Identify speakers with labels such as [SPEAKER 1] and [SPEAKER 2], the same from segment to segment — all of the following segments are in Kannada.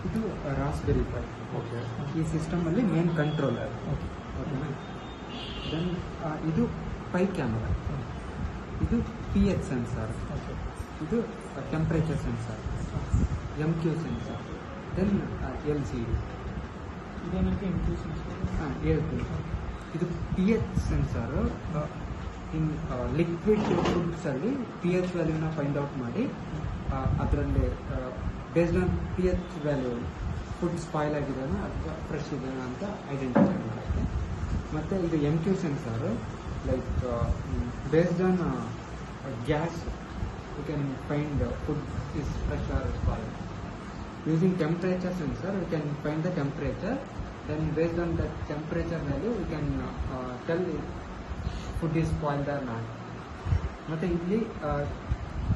[SPEAKER 1] ಇದು ರಾಸ್ಬೆರಿ ಪೈ.
[SPEAKER 2] ಓಕೆ.
[SPEAKER 1] ಈ ಸಿಸ್ಟಮಲ್ಲಿ ಮೇನ್ ಕಂಟ್ರೋಲರ್. ಓಕೆನಾ. ದೆನ್ ಇದು ಪೈ ಕ್ಯಾಮರಾ. ಇದು pH ಸೆನ್ಸಾರ್. ಇದು temperature sensor, MQ sensor. Then LCD.
[SPEAKER 2] ಇದೇನಕ್ಕೆ MQ ಸೆನ್ಸಾರ್?
[SPEAKER 1] ಹೇಳ್ತೀನಿ. ಇದು pH ಸೆನ್ಸಾರು. ಇನ್ ಲಿಕ್ವಿಡ್ ಫುಡ್ಸಲ್ಲಿ pH ವ್ಯಾಲ್ಯೂನ ಫೈಂಡ್ ಔಟ್ ಮಾಡಿ ಅದರಲ್ಲಿ based on pH value food spoil ಆಗಿದೆನಾ ಅಥವಾ ಫ್ರೆಶ್ ಇದೆನಾ ಅಂತ ಐಡೆಂಟಿಫೈ ಮಾಡುತ್ತೆ. ಮತ್ತು ಇದು MQ sensor like based on gas you can find food is fresh or spoil. Using temperature sensor, we can find the temperature. Then based on the temperature value, we can tell if food is spoiled or not. ಮತ್ತು ಇಲ್ಲಿ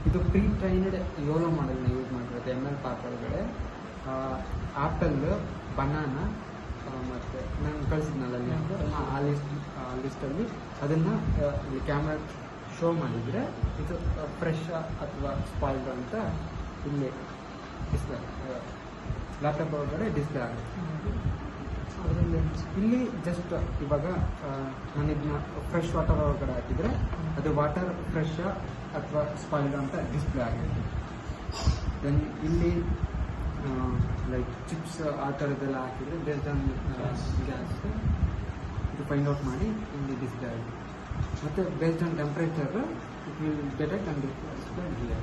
[SPEAKER 1] ಇದು ಪ್ರೀ ಟ್ರೈನ್ಡ್ ಯೋಲೋ ಮಾಡೆಲ್ನ ಯೂಸ್ ಮಾಡಿರುತ್ತೆ. ML ಪಾರ್ಕ್ ಒಳಗಡೆ ಆ್ಯಪಲ್, ಬನಾನಾ ಮತ್ತು ನಾನು ಕಳಿಸಿದ್ನಲ್ಲ ಆ ಲಿಸ್ಟಲ್ಲಿ ಅದನ್ನು ಇಲ್ಲಿ ಕ್ಯಾಮ್ರಾ ಶೋ ಮಾಡಿದರೆ ಇದು ಫ್ರೆಶ್ ಅಥವಾ ಸ್ಪಾಯ್ಲ್ಡ್ ಅಂತ ಇಲ್ಲಿ ಡಿಸ್ಪ್ಲೇ ಲ್ಯಾಪ್ಟಾಪ್ ಒಳಗಡೆ ಡಿಸ್ಪ್ಲೇ ಆಗುತ್ತೆ. ಅದರಲ್ಲಿ ಇಲ್ಲಿ ಜಸ್ಟ್ ಇವಾಗ ನಾನು ಇದನ್ನ ಫ್ರೆಶ್ ವಾಟರ್ ಒಳಗಡೆ ಹಾಕಿದರೆ ಅದು ವಾಟರ್ ಫ್ರೆಶ್ ಅಥವಾ ಸ್ಪಾಯ್ಲ್ಡ್ ಅಂತ ಡಿಸ್ಪ್ಲೇ ಆಗುತ್ತೆ. ದೆನ್ ಇಲ್ಲಿ ಲೈಕ್ ಚಿಪ್ಸ್ ಆ ಥರದ್ದೆಲ್ಲ ಹಾಕಿದರೆ ಬೇಸ್ಡ್ ಆನ್ ಗ್ಯಾಸ್ ಇದು ಫೈಂಡ್ ಔಟ್ ಮಾಡಿ ಇಲ್ಲಿ ಡಿಸ್ಪ್ಲೇ ಆಗುತ್ತೆ. ಮತ್ತು based on temperature it will detect and display delay.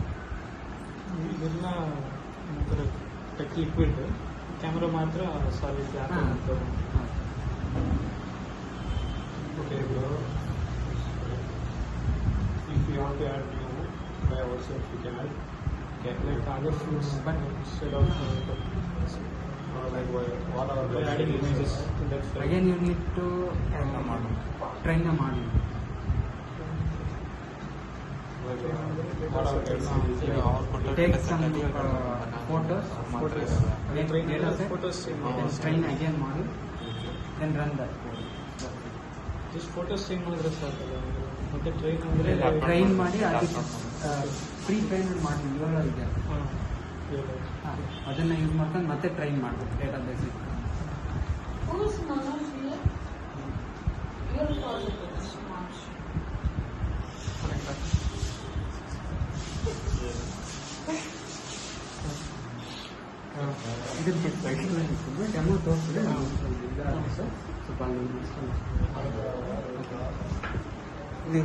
[SPEAKER 2] ಇದೆಲ್ಲ ಒಂಥರ ಟೆಕ್ ಲಿಕ್ವಿಡ್, ಕ್ಯಾಮ್ರಾ ಮಾತ್ರ solid.
[SPEAKER 3] Okay, bro. If you want to add new by ourselves, we can add. Okay, like other fruits,
[SPEAKER 1] But
[SPEAKER 3] instead of like what are
[SPEAKER 2] By adding images in that file.
[SPEAKER 1] again you need to train the model.
[SPEAKER 3] what are
[SPEAKER 1] Take some photos. Again,
[SPEAKER 2] Train
[SPEAKER 1] data set,
[SPEAKER 2] photos in
[SPEAKER 1] then train again model, then run that code.
[SPEAKER 2] Just photos save ಮಾಡಿದ್ರೆ ಸಾಕಲ್ಲ. ಮತ್ತೆ ಟ್ರೈನ್ ಅಂದರೆ
[SPEAKER 1] ಟ್ರೈನ್ ಮಾಡಿ ಪ್ರೀ ಟ್ರೈನ್ ಮಾಡಿ ಇವೆಲ್ಲ ಇದೆ. ಅದನ್ನ ಯೂಸ್ ಮಾಡ್ಕೊಂಡು ಮತ್ತೆ ಟ್ರೈನ್ ಮಾಡಬೇಕು data base.
[SPEAKER 4] Who's Manoj here? Your project is March.
[SPEAKER 1] ಇದಕ್ಕೆ ಡೆಮೋ ತೋರಿಸಿದ್ರೆ ಸ್ವಲ್ಪ ಅಲ್ಲಿ